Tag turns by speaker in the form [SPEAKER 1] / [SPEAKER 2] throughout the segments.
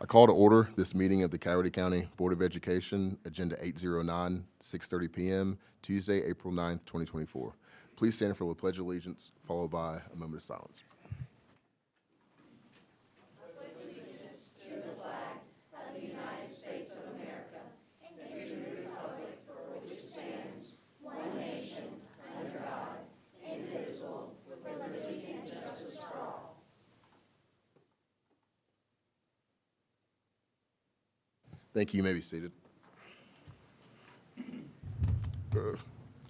[SPEAKER 1] I call to order this meeting of the Coweta County Board of Education, Agenda 809, 6:30 p.m., Tuesday, April 9th, 2024. Please stand for the Pledge of Allegiance, followed by a moment of silence. Thank you. You may be seated.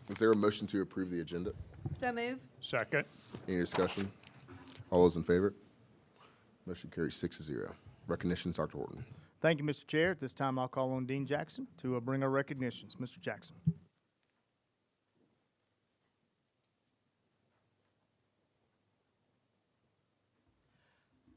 [SPEAKER 1] Is there a motion to approve the agenda?
[SPEAKER 2] So move.
[SPEAKER 3] Second.
[SPEAKER 1] Any discussion? All those in favor? Motion carries 6-0. Recognitions, Dr. Horton.
[SPEAKER 3] Thank you, Mr. Chair. At this time, I'll call on Dean Jackson to bring our recognitions. Mr. Jackson.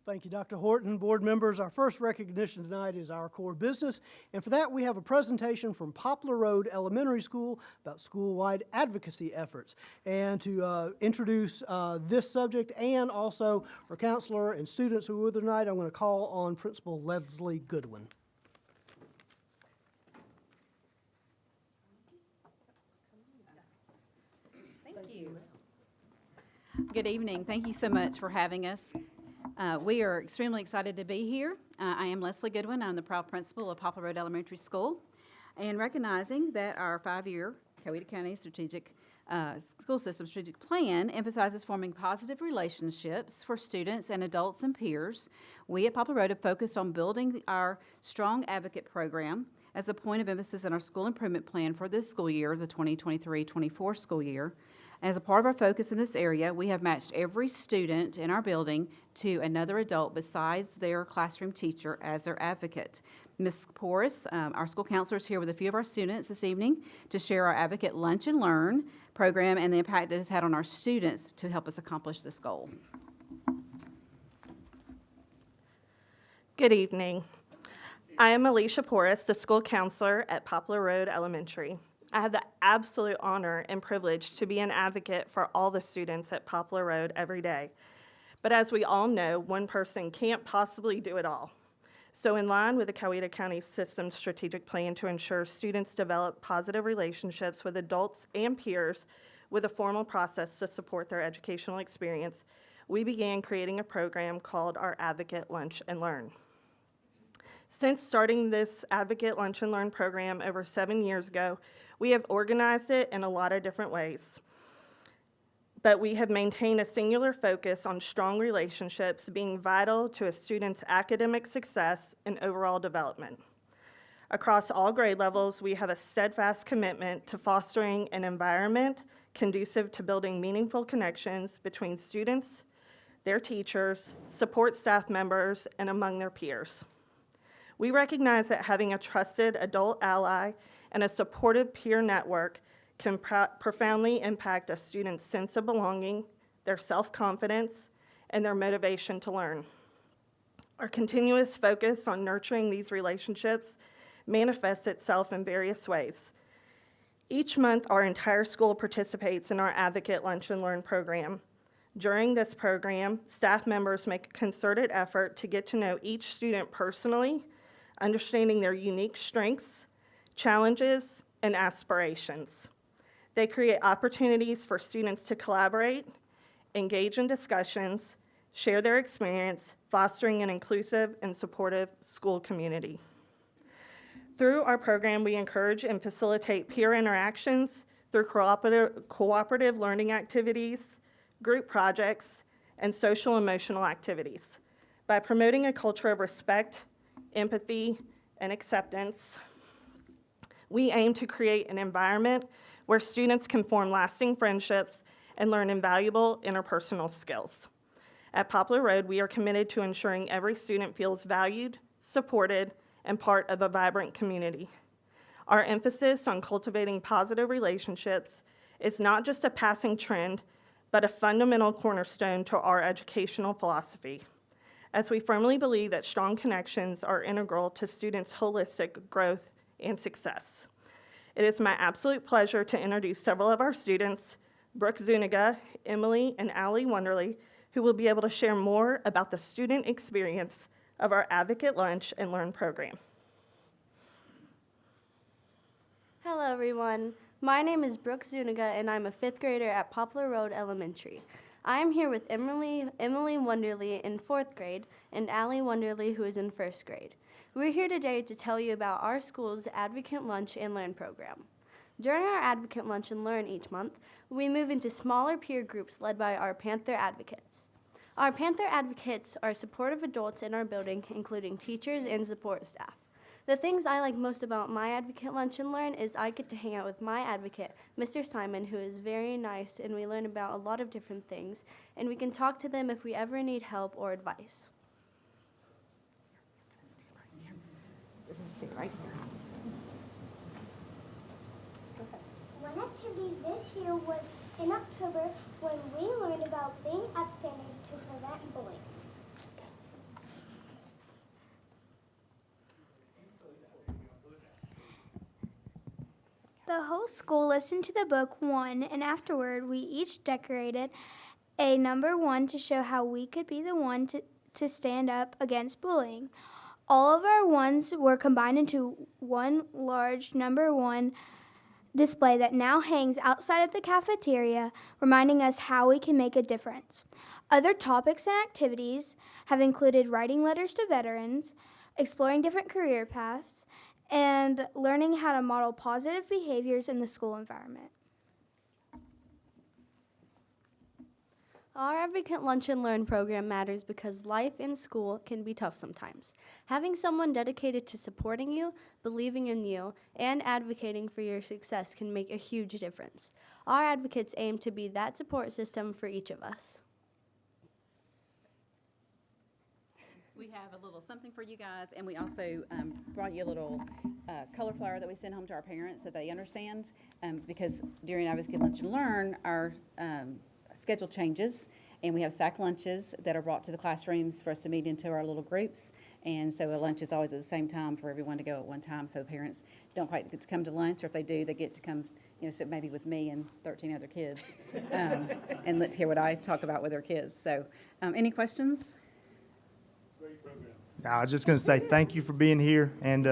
[SPEAKER 4] Thank you, Dr. Horton. Board members, our first recognition tonight is our core business, and for that we have a presentation from Poplar Road Elementary School about school-wide advocacy efforts. And to introduce this subject and also our counselor and students who are with us tonight, I'm going to call on Principal Leslie Goodwin.
[SPEAKER 2] Thank you. Good evening. Thank you so much for having us. We are extremely excited to be here. I am Leslie Goodwin. I'm the proud principal of Poplar Road Elementary School. And recognizing that our 5-year Coweta County School System Strategic Plan emphasizes forming positive relationships for students and adults and peers, we at Poplar Road have focused on building our Strong Advocate program as a point of emphasis in our school improvement plan for this school year, the 2023-24 school year. As a part of our focus in this area, we have matched every student in our building to another adult besides their classroom teacher as their advocate. Ms. Porras, our school counselor, is here with a few of our students this evening to share our Advocate Lunch and Learn program and the impact it has had on our students to help us accomplish this goal.
[SPEAKER 5] Good evening. I am Alicia Porras, the school counselor at Poplar Road Elementary. I have the absolute honor and privilege to be an advocate for all the students at Poplar Road every day. But as we all know, one person can't possibly do it all. So in line with the Coweta County System Strategic Plan to ensure students develop positive relationships with adults and peers with a formal process to support their educational experience, we began creating a program called our Advocate Lunch and Learn. Since starting this Advocate Lunch and Learn program over 7 years ago, we have organized it in a lot of different ways. But we have maintained a singular focus on strong relationships being vital to a student's academic success and overall development. Across all grade levels, we have a steadfast commitment to fostering an environment conducive to building meaningful connections between students, their teachers, support staff members, and among their peers. We recognize that having a trusted adult ally and a supportive peer network can profoundly impact a student's sense of belonging, their self-confidence, and their motivation to learn. Our continuous focus on nurturing these relationships manifests itself in various ways. Each month, our entire school participates in our Advocate Lunch and Learn program. During this program, staff members make a concerted effort to get to know each student personally, understanding their unique strengths, challenges, and aspirations. They create opportunities for students to collaborate, engage in discussions, share their experience, fostering an inclusive and supportive school community. Through our program, we encourage and facilitate peer interactions through cooperative learning activities, group projects, and social emotional activities. By promoting a culture of respect, empathy, and acceptance, we aim to create an environment where students can form lasting friendships and learn invaluable interpersonal skills. At Poplar Road, we are committed to ensuring every student feels valued, supported, and part of a vibrant community. Our emphasis on cultivating positive relationships is not just a passing trend, but a fundamental cornerstone to our educational philosophy, as we firmly believe that strong connections are integral to students' holistic growth and success. It is my absolute pleasure to introduce several of our students, Brooke Zuniga, Emily, and Allie Wonderly, who will be able to share more about the student experience of our Advocate Lunch and Learn program.
[SPEAKER 6] Hello, everyone. My name is Brooke Zuniga, and I'm a fifth grader at Poplar Road Elementary. I am here with Emily Wonderly in fourth grade and Allie Wonderly, who is in first grade. We're here today to tell you about our school's Advocate Lunch and Learn program. During our Advocate Lunch and Learn each month, we move into smaller peer groups led by our Panther Advocates. Our Panther Advocates are supportive adults in our building, including teachers and support staff. The things I like most about my Advocate Lunch and Learn is I get to hang out with my advocate, Mr. Simon, who is very nice, and we learn about a lot of different things, and we can talk to them if we ever need help or advice.
[SPEAKER 7] One activity this year was in October when we learned about being upstanders to prevent bullying.
[SPEAKER 8] The whole school listened to the book One, and afterward we each decorated a number one to show how we could be the one to stand up against bullying. All of our ones were combined into one large number one display that now hangs outside of the cafeteria, reminding us how we can make a difference. Other topics and activities have included writing letters to veterans, exploring different career paths, and learning how to model positive behaviors in the school environment.
[SPEAKER 6] Our Advocate Lunch and Learn program matters because life in school can be tough sometimes. Having someone dedicated to supporting you, believing in you, and advocating for your success can make a huge difference. Our advocates aim to be that support system for each of us.
[SPEAKER 2] We have a little something for you guys, and we also brought you a little color flyer that we send home to our parents so they understand, because during Advocate Lunch and Learn, our schedule changes, and we have sack lunches that are brought to the classrooms for us to meet into our little groups, and so a lunch is always at the same time for everyone to go at one time, so parents don't quite get to come to lunch, or if they do, they get to come, sit maybe with me and 13 other kids, and let hear what I talk about with their kids. So, any questions?
[SPEAKER 3] I was just going to say thank you for being here, and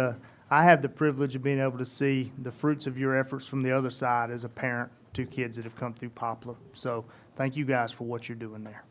[SPEAKER 3] I have the privilege of being able to see the fruits of your efforts from the other side as a parent to kids that have come through Poplar. So thank you guys for what you're doing there.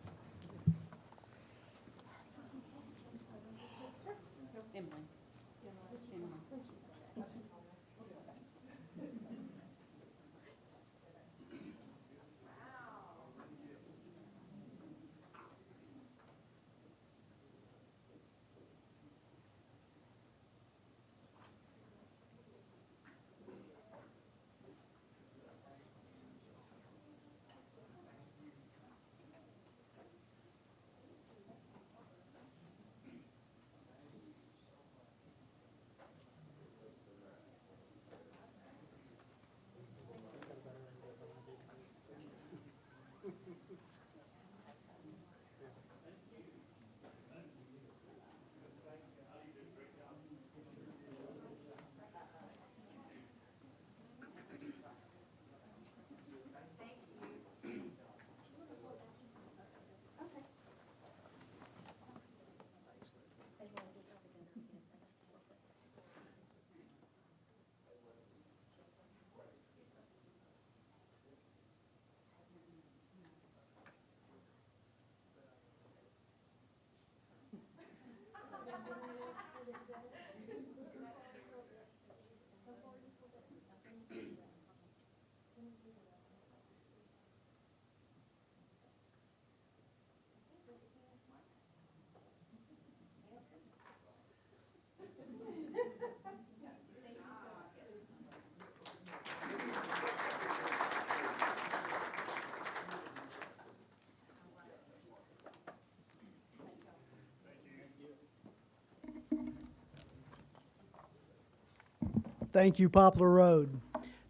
[SPEAKER 4] Thank you, Poplar Road.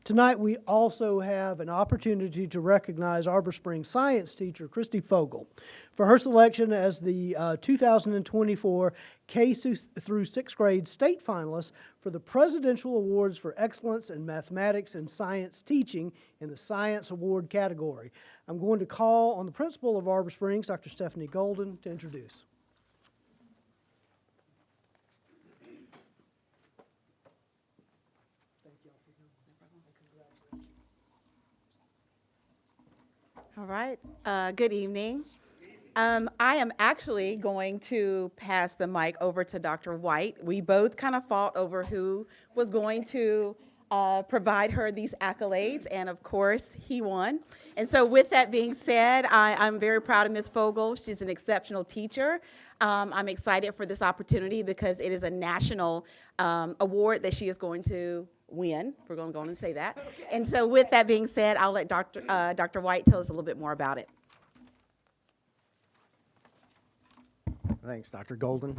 [SPEAKER 4] Tonight, we also have an opportunity to recognize Arbor Springs science teacher Christy Fogel for her selection as the 2024 K through 6th grade state finalist for the Presidential Awards for Excellence in Mathematics and Science Teaching in the Science Award category. I'm going to call on the principal of Arbor Springs, Dr. Stephanie Golden, to introduce.
[SPEAKER 9] All right, good evening. I am actually going to pass the mic over to Dr. White. We both kind of fought over who was going to provide her these accolades, and of course, he won. And so with that being said, I'm very proud of Ms. Fogel. She's an exceptional teacher. I'm excited for this opportunity because it is a national award that she is going to win. We're going to go on and say that. Okay. And so with that being said, I'll let Dr. White tell us a little bit more about it.
[SPEAKER 10] Thanks, Dr. Golden.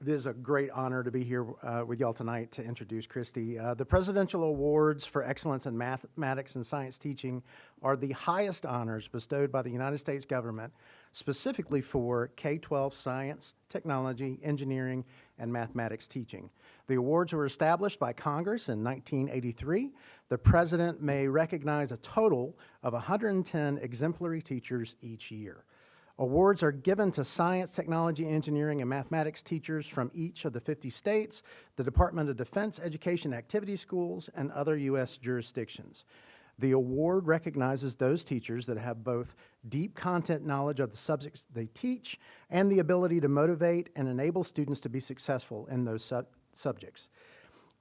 [SPEAKER 10] It is a great honor to be here with y'all tonight to introduce Christy. The Presidential Awards for Excellence in Mathematics and Science Teaching are the highest honors bestowed by the United States government, specifically for K-12 science, technology, engineering, and mathematics teaching. The awards were established by Congress in 1983. The president may recognize a total of 110 exemplary teachers each year. Awards are given to science, technology, engineering, and mathematics teachers from each of the 50 states, the Department of Defense Education Activity Schools, and other U.S. jurisdictions. The award recognizes those teachers that have both deep content knowledge of the subjects they teach and the ability to motivate and enable students to be successful in those subjects.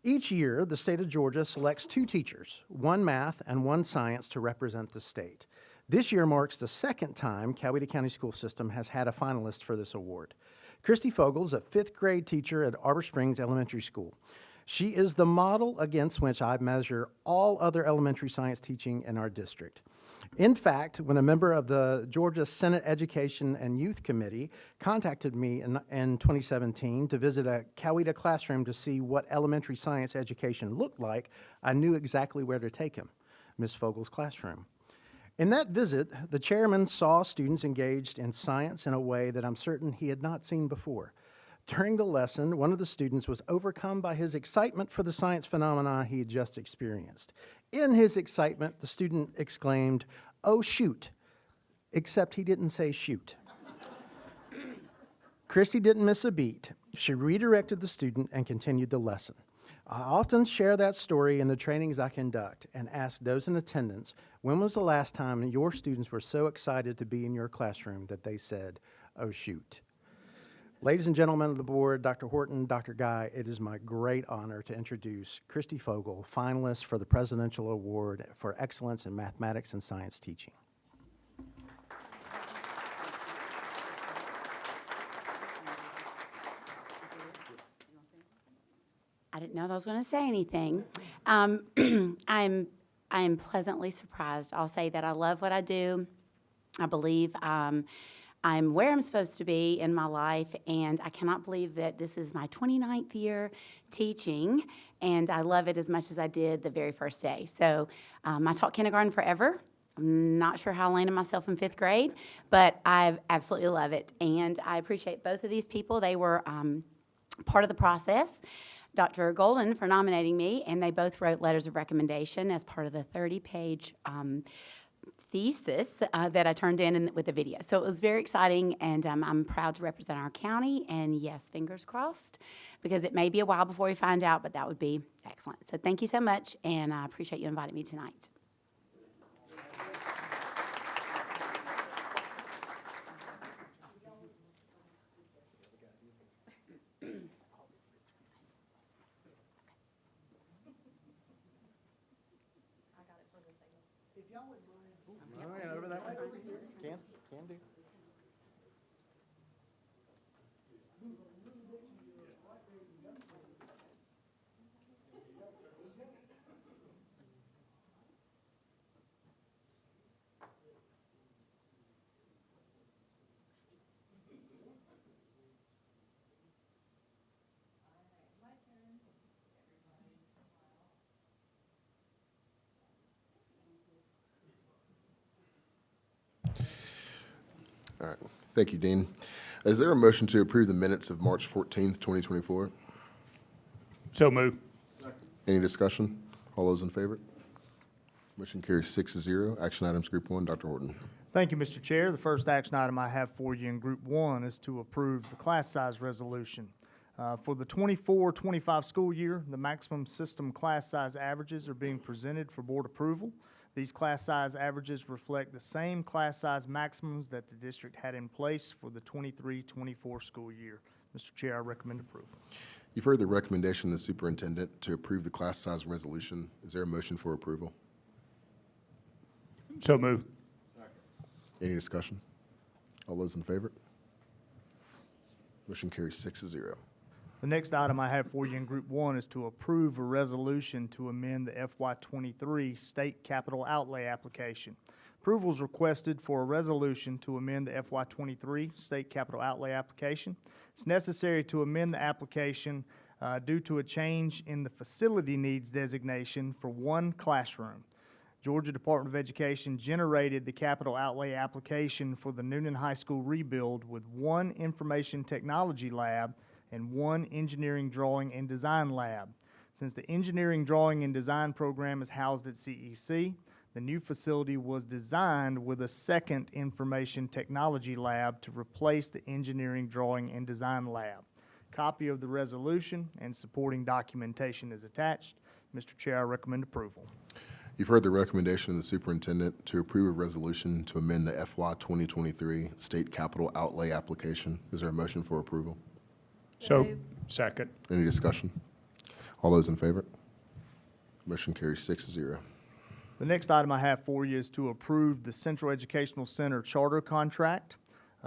[SPEAKER 10] Each year, the state of Georgia selects 2 teachers, 1 math and 1 science, to represent the state. This year marks the second time Coweta County School System has had a finalist for this award. Christy Fogel is a 5th grade teacher at Arbor Springs Elementary School. She is the model against which I measure all other elementary science teaching in our district. In fact, when a member of the Georgia Senate Education and Youth Committee contacted me in 2017 to visit a Coweta classroom to see what elementary science education looked like, I knew exactly where to take him, Ms. Fogel's classroom. In that visit, the chairman saw students engaged in science in a way that I'm certain he had not seen before. During the lesson, one of the students was overcome by his excitement for the science phenomena he had just experienced. In his excitement, the student exclaimed, "Oh, shoot," except he didn't say shoot. Christy didn't miss a beat. She redirected the student and continued the lesson. I often share that story in the trainings I conduct and ask those in attendance, when was the last time your students were so excited to be in your classroom that they said, "Oh, shoot." Ladies and gentlemen of the board, Dr. Horton, Dr. Guy, it is my great honor to introduce Christy Fogel, finalist for the Presidential Award for Excellence in Mathematics and Science Teaching.
[SPEAKER 11] I didn't know that I was going to say anything. I am pleasantly surprised. I'll say that I love what I do. I believe I'm where I'm supposed to be in my life, and I cannot believe that this is my 29th year teaching, and I love it as much as I did the very first day. So I taught kindergarten forever. I'm not sure how I landed myself in 5th grade, but I absolutely love it, and I appreciate both of these people. They were part of the process. Dr. Golden for nominating me, and they both wrote letters of recommendation as part of the 30-page thesis that I turned in with the video. So it was very exciting, and I'm proud to represent our county, and yes, fingers crossed, because it may be a while before we find out, but that would be excellent. So thank you so much, and I appreciate you inviting me tonight.
[SPEAKER 10] Oh, yeah, over that way. Can do.
[SPEAKER 1] All right. Thank you, Dean. Is there a motion to approve the minutes of March 14th, 2024?
[SPEAKER 3] So moved.
[SPEAKER 1] Any discussion? All those in favor? Motion carries 6-0. Action items, Group 1, Dr. Horton.
[SPEAKER 3] Thank you, Mr. Chair. The first action item I have for you in Group 1 is to approve the class size resolution. For the 24-25 school year, the maximum system class size averages are being presented for board approval. These class size averages reflect the same class size maximums that the district had in place for the 23-24 school year. Mr. Chair, I recommend approval.
[SPEAKER 1] You've heard the recommendation of the superintendent to approve the class size resolution. Is there a motion for approval?
[SPEAKER 12] So moved.
[SPEAKER 1] Any discussion? All those in favor? Motion carries 6-0.
[SPEAKER 3] The next item I have for you in Group 1 is to approve a resolution to amend the FY23 State Capital Outlay application. Approval is requested for a resolution to amend the FY23 State Capital Outlay application. It's necessary to amend the application due to a change in the facility needs designation for one classroom. Georgia Department of Education generated the capital outlay application for the Noonan High School rebuild with one information technology lab and one engineering drawing and design lab. Since the engineering drawing and design program is housed at CEC, the new facility was designed with a second information technology lab to replace the engineering drawing and design lab. Copy of the resolution and supporting documentation is attached. Mr. Chair, I recommend approval.
[SPEAKER 1] You've heard the recommendation of the superintendent to approve a resolution to amend the FY 2023 State Capital Outlay application. Is there a motion for approval?
[SPEAKER 12] So, second.
[SPEAKER 1] Any discussion? All those in favor? Motion carries 6-0.
[SPEAKER 3] The next item I have for you is to approve the Central Educational Center charter contract.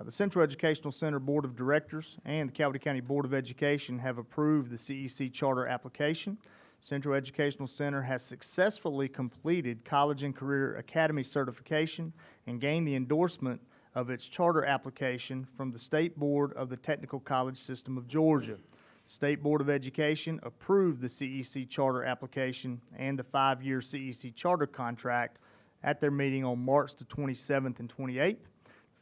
[SPEAKER 3] The Central Educational Center Board of Directors and the Coweta County Board of Education have approved the CEC charter application. Central Educational Center has successfully completed College and Career Academy certification and gained the endorsement of its charter application from the State Board of the Technical College System of Georgia. State Board of Education approved the CEC charter application and the 5-year CEC charter contract at their meeting on March the 27th and 28th.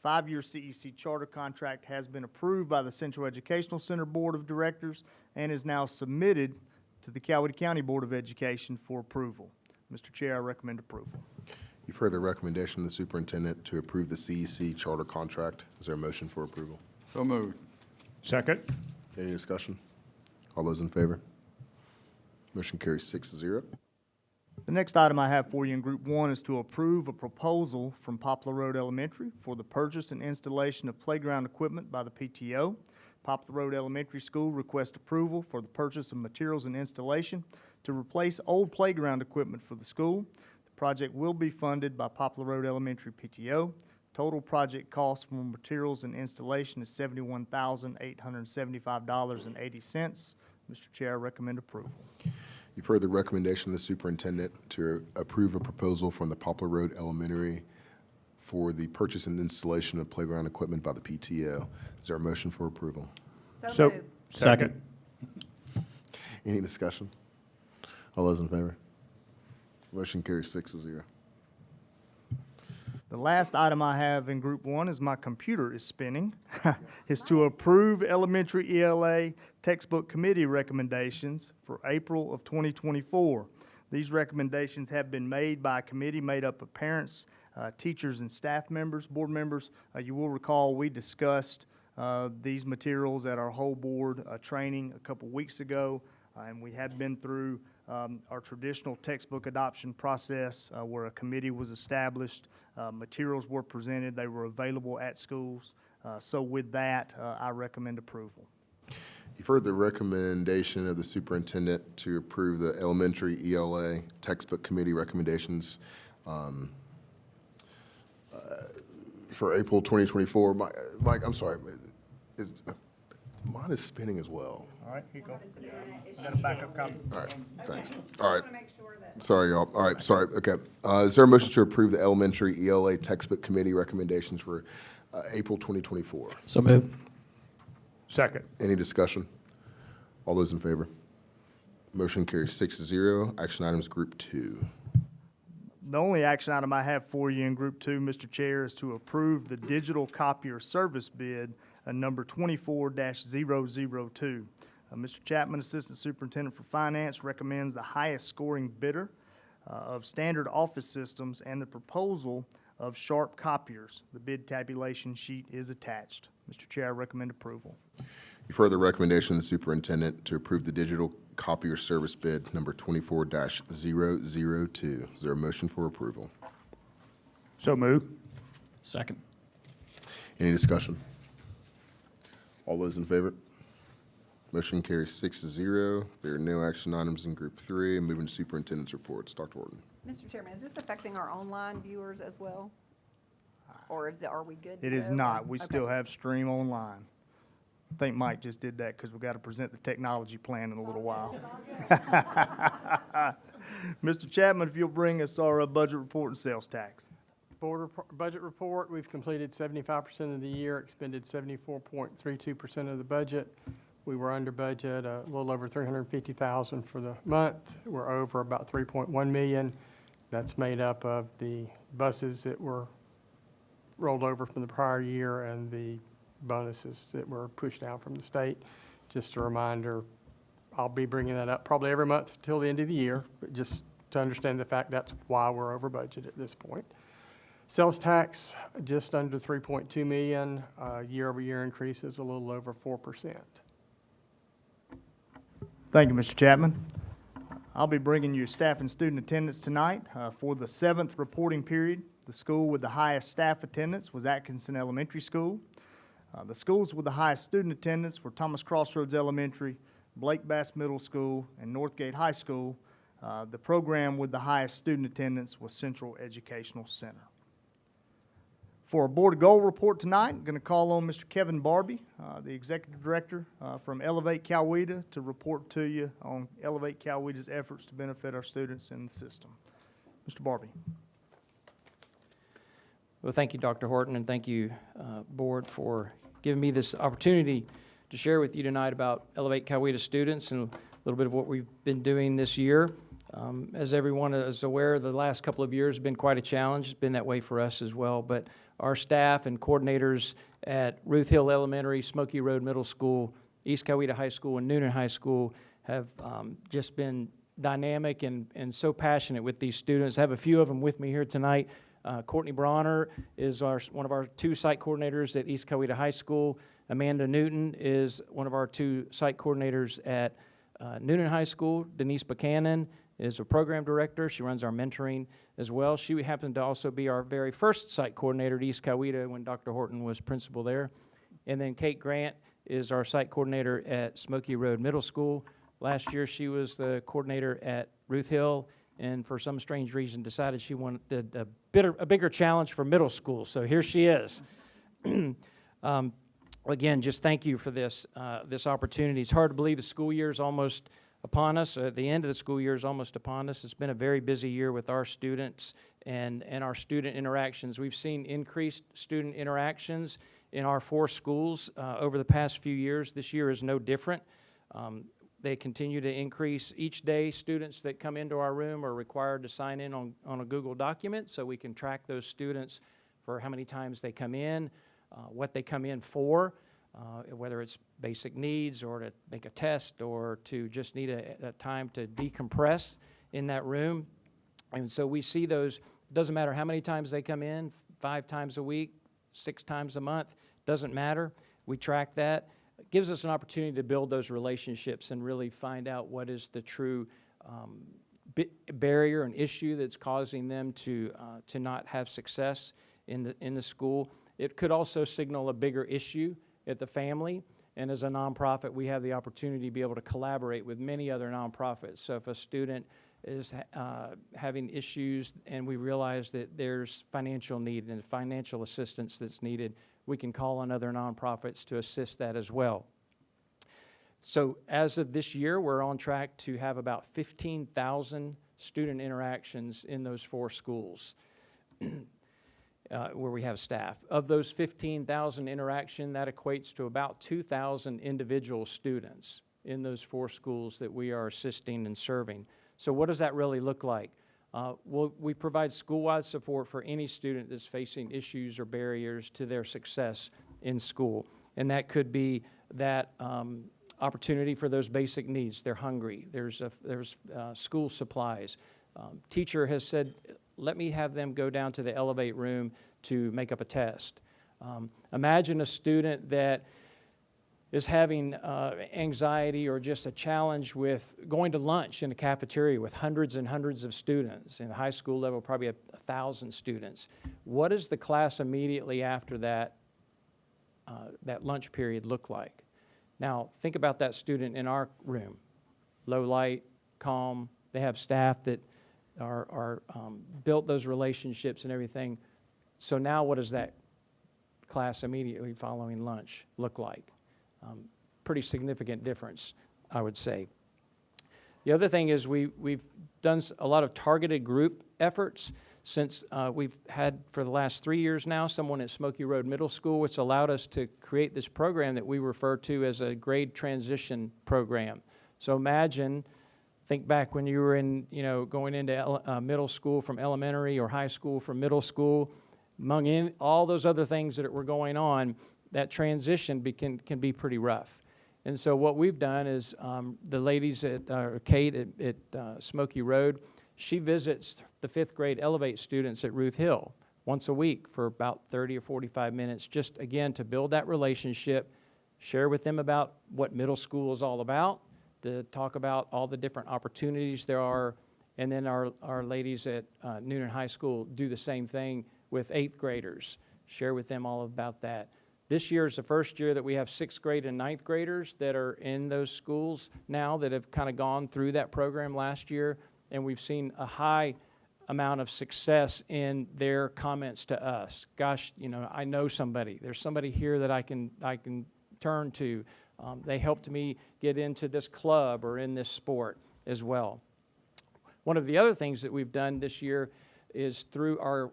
[SPEAKER 3] The 5-year CEC charter contract has been approved by the Central Educational Center Board of Directors and is now submitted to the Coweta County Board of Education for approval. Mr. Chair, I recommend approval.
[SPEAKER 1] You've heard the recommendation of the superintendent to approve the CEC charter contract. Is there a motion for approval?
[SPEAKER 12] So moved. Second.
[SPEAKER 1] Any discussion? All those in favor? Motion carries 6-0.
[SPEAKER 3] The next item I have for you in Group 1 is to approve a proposal from Poplar Road Elementary for the purchase and installation of playground equipment by the PTO. Poplar Road Elementary School requests approval for the purchase of materials and installation to replace old playground equipment for the school. The project will be funded by Poplar Road Elementary PTO. Total project cost for materials and installation is $71,875.80. Mr. Chair, I recommend approval.
[SPEAKER 1] You've heard the recommendation of the superintendent to approve a proposal from the Poplar Road Elementary for the purchase and installation of playground equipment by the PTO. Is there a motion for approval?
[SPEAKER 12] So second.
[SPEAKER 1] Any discussion? All those in favor? Motion carries 6-0.
[SPEAKER 3] The last item I have in Group 1 is my computer is spinning, is to approve elementary ELA textbook committee recommendations for April of 2024. These recommendations have been made by a committee made up of parents, teachers, and staff members, board members. You will recall we discussed these materials at our whole board training a couple weeks ago, and we have been through our traditional textbook adoption process where a committee was established, materials were presented, they were available at schools. So with that, I recommend approval.
[SPEAKER 1] You've heard the recommendation of the superintendent to approve the elementary ELA textbook committee recommendations for April 2024. Mike, I'm sorry, mine is spinning as well.
[SPEAKER 3] All right, here you go. I got a backup copy.
[SPEAKER 1] All right, thanks. All right. Sorry, y'all. All right, sorry. Okay. Is there a motion to approve the elementary ELA textbook committee recommendations for April 2024?
[SPEAKER 12] So moved. Second.
[SPEAKER 1] Any discussion? All those in favor? Motion carries 6-0. Action items Group 2.
[SPEAKER 3] The only action item I have for you in Group 2, Mr. Chair, is to approve the digital copier service bid, number 24-002. Mr. Chapman, Assistant Superintendent for Finance, recommends the highest scoring bidder of standard office systems and the proposal of Sharp copiers. The bid tabulation sheet is attached. Mr. Chair, I recommend approval.
[SPEAKER 1] You've heard the recommendation of the superintendent to approve the digital copier service bid number 24-002. Is there a motion for approval?
[SPEAKER 12] So move.
[SPEAKER 13] Second.
[SPEAKER 1] Any discussion? All those in favor? Motion carries 6-0. There are no action items in Group 3. Moving to Superintendent's reports. Dr. Horton.
[SPEAKER 14] Mr. Chairman, is this affecting our online viewers as well? Or are we good to
[SPEAKER 3] It is
[SPEAKER 14] go?
[SPEAKER 3] not. We
[SPEAKER 14] Okay.
[SPEAKER 3] still have stream online. I think Mike just did that because we got to present the technology plan in a little while. Mr. Chapman, if you'll bring us our budget report and sales tax.
[SPEAKER 15] Budget report, we've completed 75% of the year, expended 74.32% of the budget. We were under budget, a little over $350,000 for the month. We're over about $3.1 million. That's made up of the buses that were rolled over from the prior year and the bonuses that were pushed down from the state. Just a reminder, I'll be bringing that up probably every month till the end of the year, but just to understand the fact that's why we're over budget at this point. Sales tax, just under $3.2 million. Year-over-year increase is a little over 4%.
[SPEAKER 3] Thank you, Mr. Chapman. I'll be bringing you staff and student attendance tonight. For the 7th reporting period, the school with the highest staff attendance was Atkinson Elementary School. The schools with the highest student attendance were Thomas Crossroads Elementary, Blake Bass Middle School, and Northgate High School. The program with the highest student attendance was Central Educational Center. For a board goal report tonight, I'm going to call on Mr. Kevin Barbie, the Executive Director from Elevate Coweta, to report to you on Elevate Coweta's efforts to benefit our students in the system. Mr. Barbie.
[SPEAKER 16] Well, thank you, Dr. Horton, and thank you, Board, for giving me this opportunity to share with you tonight about Elevate Coweta students and a little bit of what we've been doing this year. As everyone is aware, the last couple of years have been quite a challenge. It's been that way for us as well, but our staff and coordinators at Ruth Hill Elementary, Smoky Road Middle School, East Coweta High School, and Noonan High School have just been dynamic and so passionate with these students. I have a few of them with me here tonight. Courtney Bronner is one of our 2 site coordinators at East Coweta High School. Amanda Newton is one of our 2 site coordinators at Noonan High School. Denise Buchanan is a program director. She runs our mentoring as well. She happened to also be our very first site coordinator at East Coweta when Dr. Horton was principal there. And then Kate Grant is our site coordinator at Smoky Road Middle School. Last year she was the coordinator at Ruth Hill, and for some strange reason decided she wanted a bigger challenge for middle school. So here she is. Again, just thank you for this opportunity. It's hard to believe the school year is almost upon us. The end of the school year is almost upon us. It's been a very busy year with our students and our student interactions. We've seen increased student interactions in our 4 schools over the past few years. This year is no different. They continue to increase each day. Students that come into our room are required to sign in on a Google document so we can track those students for how many times they come in, what they come in for, whether it's basic needs or to make a test or to just need a time to decompress in that room. And so we see those, it doesn't matter how many times they come in, 5 times a week, 6 times a month, doesn't matter. We track that. It gives us an opportunity to build those relationships and really find out what is the true barrier and issue that's causing them to not have success in the school. It could also signal a bigger issue at the family, and as a nonprofit, we have the opportunity to be able to collaborate with many other nonprofits. So if a student is having issues and we realize that there's financial need and financial assistance that's needed, we can call on other nonprofits to assist that as well. So as of this year, we're on track to have about 15,000 student interactions in those 4 schools. Where we have staff. Of those 15,000 interaction, that equates to about 2,000 individual students in those 4 schools that we are assisting and serving. So what does that really look like? Well, we provide school-wide support for any student that's facing issues or barriers to their success in school. And that could be that opportunity for those basic needs. They're hungry. There's school supplies. Teacher has said, let me have them go down to the Elevate room to make up a test. Imagine a student that is having anxiety or just a challenge with going to lunch in the cafeteria with hundreds and hundreds of students. In the high school level, probably 1,000 students. What does the class immediately after that, that lunch period look like? Now, think about that student in our room. Low light, calm. They have staff that are built those relationships and everything. So now what does that class immediately following lunch look like? Pretty significant difference, I would say. The other thing is we've done a lot of targeted group efforts since we've had for the last 3 years now someone at Smoky Road Middle School, which allowed us to create this program that we refer to as a grade transition program. So imagine, think back when you were in, going into middle school from elementary or high school from middle school, among all those other things that were going on, that transition can be pretty rough. And so what we've done is the ladies at Kate at Smoky Road, she visits the 5th grade Elevate students at Ruth Hill once a week for about 30 or 45 minutes, just again to build that relationship, share with them about what middle school is all about, to talk about all the different opportunities there are, and then our ladies at Noonan High School do the same thing with 8th graders, share with them all about that. This year is the first year that we have 6th grade and 9th graders that are in those schools now that have kind of gone through that program last year, and we've seen a high amount of success in their comments to us. Gosh, I know somebody. There's somebody here that I can turn to. They helped me get into this club or in this sport as well. One of the other things that we've done this year is through our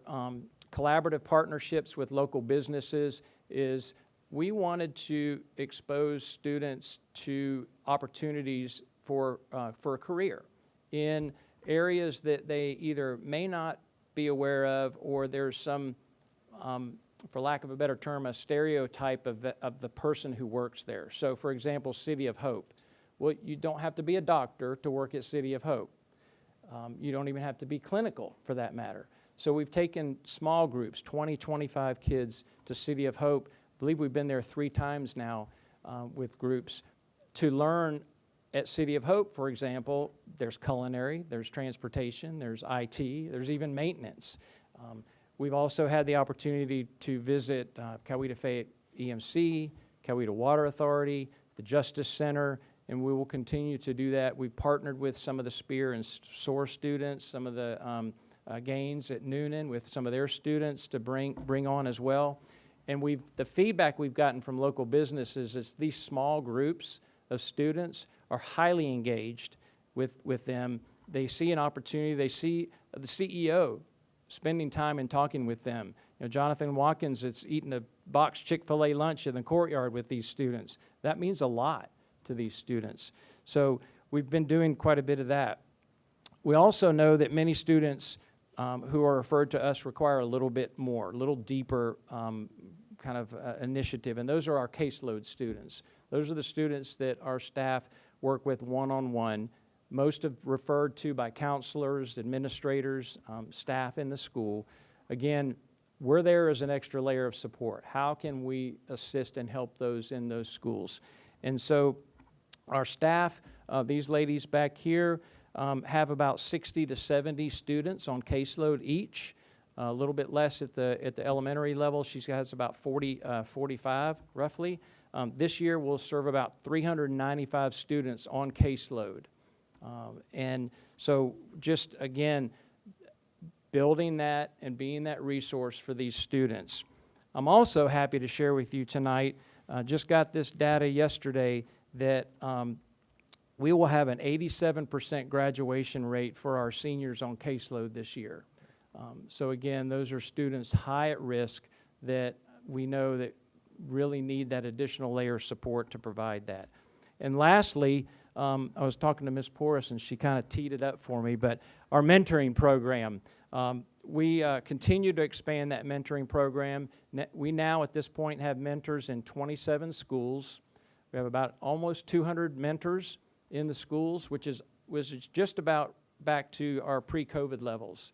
[SPEAKER 16] collaborative partnerships with local businesses is we wanted to expose students to opportunities for a career in areas that they either may not be aware of, or there's some, for lack of a better term, a stereotype of the person who works there. So for example, City of Hope. Well, you don't have to be a doctor to work at City of Hope. You don't even have to be clinical for that matter. So we've taken small groups, 20, 25 kids to City of Hope. I believe we've been there 3 times now with groups to learn at City of Hope, for example. There's culinary, there's transportation, there's IT, there's even maintenance. We've also had the opportunity to visit Coweta Fayette EMC, Coweta Water Authority, the Justice Center, and we will continue to do that. We've partnered with some of the Spear and SOAR students, some of the Gaines at Noonan with some of their students to bring on as well. And the feedback we've gotten from local businesses is these small groups of students are highly engaged with them. They see an opportunity. They see the CEO spending time and talking with them. Jonathan Watkins is eating a boxed Chick-fil-A lunch in the courtyard with these students. That means a lot to these students. So we've been doing quite a bit of that. We also know that many students who are referred to us require a little bit more, a little deeper kind of initiative, and those are our caseload students. Those are the students that our staff work with one-on-one, most of referred to by counselors, administrators, staff in the school. Again, we're there as an extra layer of support. How can we assist and help those in those schools? And so our staff, these ladies back here, have about 60 to 70 students on caseload each, a little bit less at the elementary level. She has about 45 roughly. This year we'll serve about 395 students on caseload. And so just again, building that and being that resource for these students. I'm also happy to share with you tonight, just got this data yesterday, that we will have an 87% graduation rate for our seniors on caseload this year. So again, those are students high at risk that we know that really need that additional layer of support to provide that. And lastly, I was talking to Ms. Porras and she kind of teed it up for me, but our mentoring program, we continue to expand that mentoring program. We now at this point have mentors in 27 schools. We have about almost 200 mentors in the schools, which is just about back to our pre-COVID levels.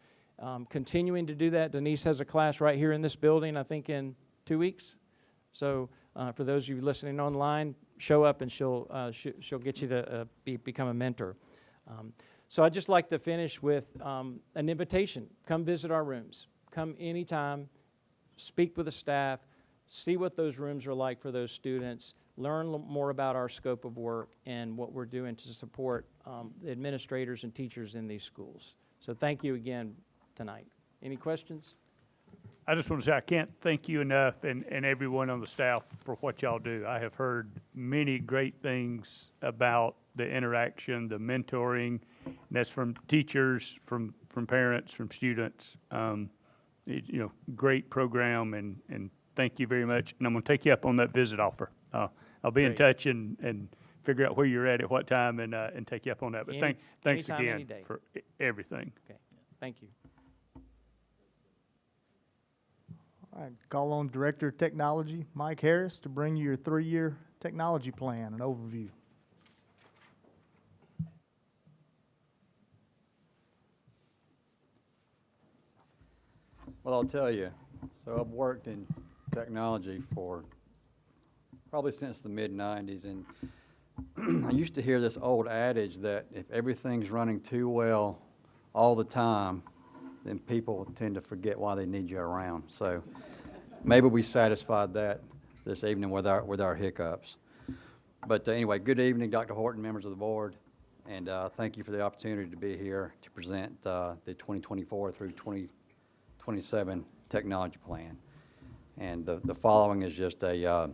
[SPEAKER 16] Continuing to do that. Denise has a class right here in this building, I think in 2 weeks. So for those of you listening online, show up and she'll get you to become a mentor. So I'd just like to finish with an invitation. Come visit our rooms. Come anytime, speak with the staff, see what those rooms are like for those students, learn more about our scope of work and what we're doing to support the administrators and teachers in these schools. So thank you again tonight. Any questions?
[SPEAKER 12] I just want to say I can't thank you enough and everyone on the staff for what y'all do. I have heard many great things about the interaction, the mentoring, and that's from teachers, from parents, from students. Great program, and thank you very much. And I'm going to take you up on that visit offer. I'll be in
[SPEAKER 16] Great.
[SPEAKER 12] touch and figure out where you're at what time and take you up on that. But thanks
[SPEAKER 16] anytime,
[SPEAKER 12] again
[SPEAKER 16] any day.
[SPEAKER 12] for everything.
[SPEAKER 16] Okay, thank you.
[SPEAKER 3] All right, call on Director of Technology, Mike Harris, to bring you your 3-year technology plan and overview.
[SPEAKER 13] Well, I'll tell you, so I've worked in technology for probably since the mid-90s, and I used to hear this old adage that if everything's running too well all the time, then people tend to forget why they need you around. So maybe we satisfied that this evening with our hiccups. But anyway, good evening, Dr. Horton, members of the board, and thank you for the opportunity to be here to present the 2024 through 2027 technology plan. And the following is just a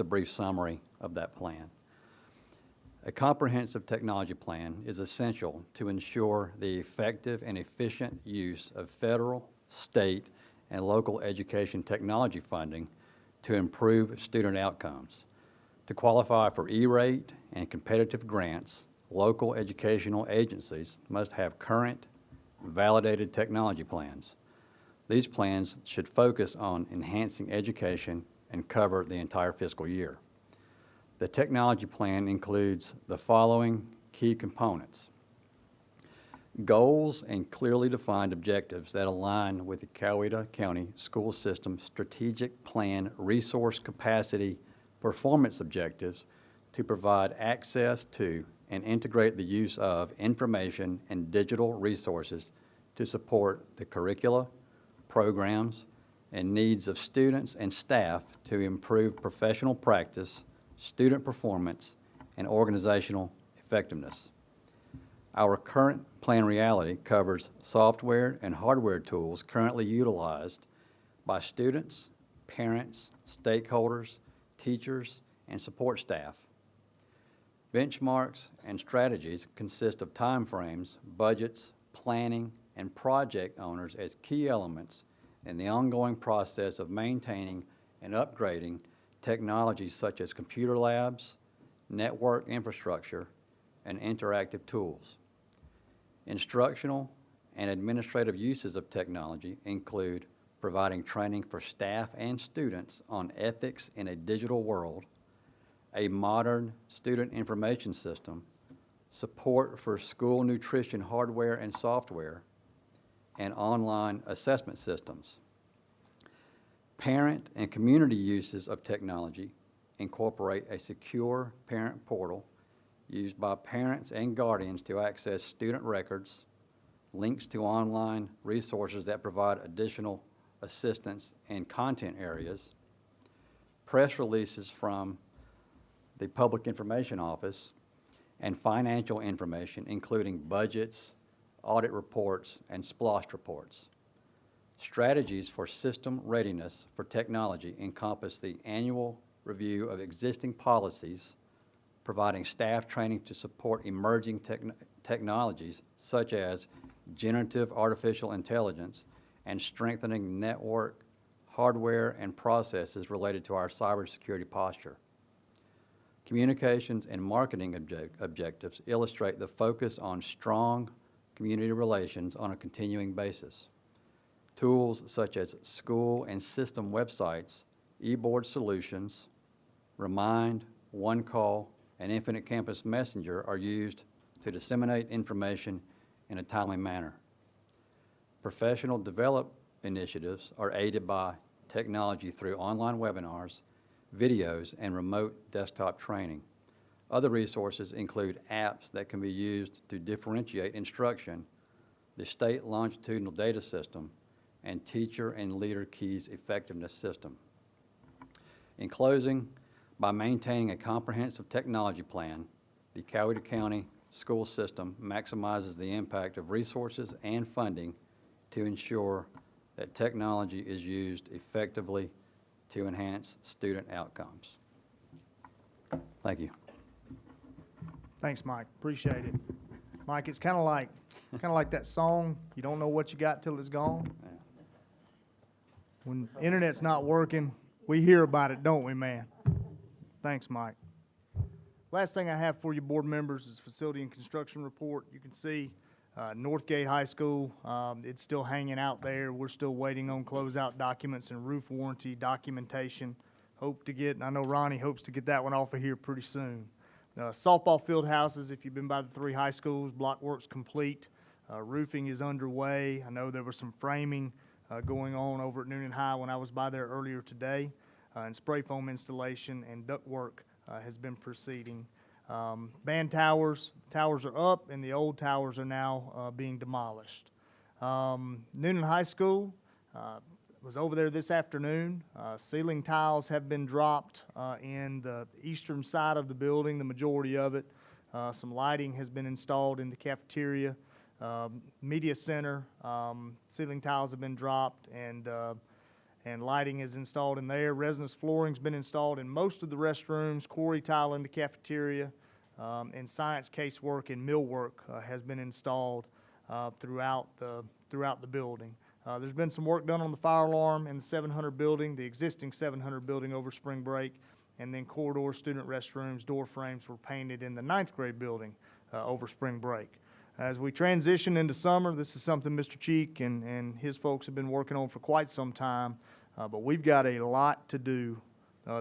[SPEAKER 13] brief summary of that plan. A comprehensive technology plan is essential to ensure the effective and efficient use of federal, state, and local education technology funding to improve student outcomes. To qualify for E-rate and competitive grants, local educational agencies must have current, validated technology plans. These plans should focus on enhancing education and cover the entire fiscal year. The technology plan includes the following key components: goals and clearly defined objectives that align with the Coweta County School System Strategic Plan resource capacity performance objectives to provide access to and integrate the use of information and digital resources to support the curricula, programs, and needs of students and staff to improve professional practice, student performance, and organizational effectiveness. Our current plan reality covers software and hardware tools currently utilized by students, parents, stakeholders, teachers, and support staff. Benchmarks and strategies consist of timeframes, budgets, planning, and project owners as key elements in the ongoing process of maintaining and upgrading technologies such as computer labs, network infrastructure, and interactive tools. Instructional and administrative uses of technology include providing training for staff and students on ethics in a digital world, a modern student information system, support for school nutrition hardware and software, and online assessment systems. Parent and community uses of technology incorporate a secure parent portal used by parents and guardians to access student records, links to online resources that provide additional assistance in content areas, press releases from the Public Information Office, and financial information, including budgets, audit reports, and SPLOST reports. Strategies for system readiness for technology encompass the annual review of existing policies, providing staff training to support emerging technologies such as generative artificial intelligence, and strengthening network, hardware, and processes related to our cybersecurity posture. Communications and marketing objectives illustrate the focus on strong community relations on a continuing basis. Tools such as school and system websites, e-board solutions, Remind, OneCall, and Infinite Campus Messenger are used to disseminate information in a timely manner. Professional development initiatives are aided by technology through online webinars, videos, and remote desktop training. Other resources include apps that can be used to differentiate instruction, the State Longitudinal Data System, and Teacher and Leader Keys Effectiveness System. In closing, by maintaining a comprehensive technology plan, the Coweta County school system maximizes the impact of resources and funding to ensure that technology is used effectively to enhance student outcomes. Thank you.
[SPEAKER 3] Thanks, Mike. Appreciate it. Mike, it's kind of like that song, you don't know what you got till it's gone. When internet's not working, we hear about it, don't we, man? Thanks, Mike. Last thing I have for you, board members, is facility and construction report. You can see Northgate High School, it's still hanging out there. We're still waiting on closeout documents and roof warranty documentation. Hope to get, I know Ronnie hopes to get that one off of here pretty soon. Softball field houses, if you've been by the 3 high schools, block work's complete. Roofing is underway. I know there was some framing going on over at Noonan High when I was by there earlier today. And spray foam installation and duct work has been proceeding. Band towers are up, and the old towers are now being demolished. Noonan High School was over there this afternoon. Ceiling tiles have been dropped in the eastern side of the building, the majority of it. Some lighting has been installed in the cafeteria. Media center, ceiling tiles have been dropped, and lighting is installed in there. Resinous flooring's been installed in most of the restrooms, quarry tile in the cafeteria, and science casework and millwork has been installed throughout the building. There's been some work done on the fire alarm in the 700 building, the existing 700 building over spring break, and then corridor student restrooms, door frames were painted in the 9th grade building over spring break. As we transition into summer, this is something Mr. Cheek and his folks have been working on for quite some time, but we've got a lot to do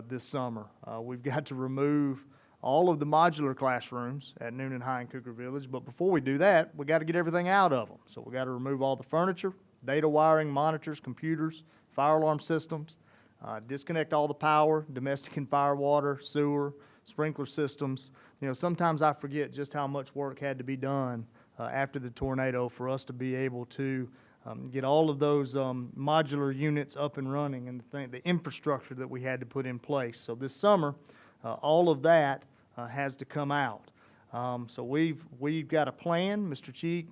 [SPEAKER 3] this summer. We've got to remove all of the modular classrooms at Noonan High and Cougar Village, but before we do that, we got to get everything out of them. So we got to remove all the furniture, data wiring, monitors, computers, fire alarm systems, disconnect all the power, domestic and fire water, sewer, sprinkler systems. You know, sometimes I forget just how much work had to be done after the tornado for us to be able to get all of those modular units up and running and the infrastructure that we had to put in place. So this summer, all of that has to come out. So we've got a plan. Mr. Cheek,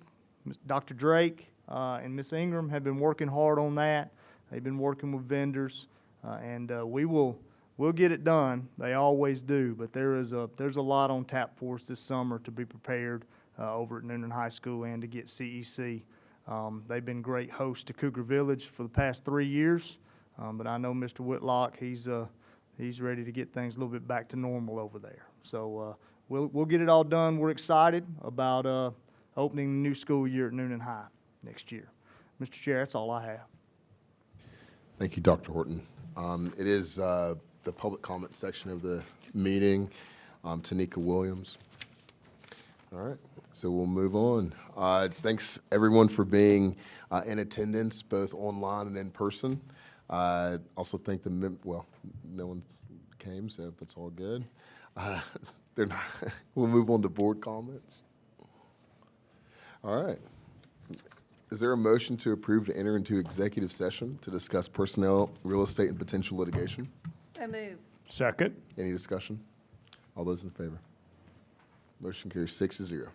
[SPEAKER 3] Dr. Drake, and Ms. Ingram have been working hard on that. They've been working with vendors, and we'll get it done. They always do, but there's a lot on tap for us this summer to be prepared over at Noonan High School and to get CEC. They've been great hosts to Cougar Village for the past 3 years, but I know Mr. Whitlock, he's ready to get things a little bit back to normal over there. So we'll get it all done. We're excited about opening the new school year at Noonan High next year. Mr. Chair, that's all I have.
[SPEAKER 1] Thank you, Dr. Horton. It is the public comment section of the meeting. Tanika Williams. All right, so we'll move on. Thanks, everyone, for being in attendance, both online and in person. Also thank the well, no one came, so that's all good. We'll move on to board comments. All right. Is there a motion to approve to enter into executive session to discuss personnel, real estate, and potential litigation?
[SPEAKER 14] So moved.
[SPEAKER 12] Second.
[SPEAKER 1] Any discussion? All those in favor? Motion carries 6-0.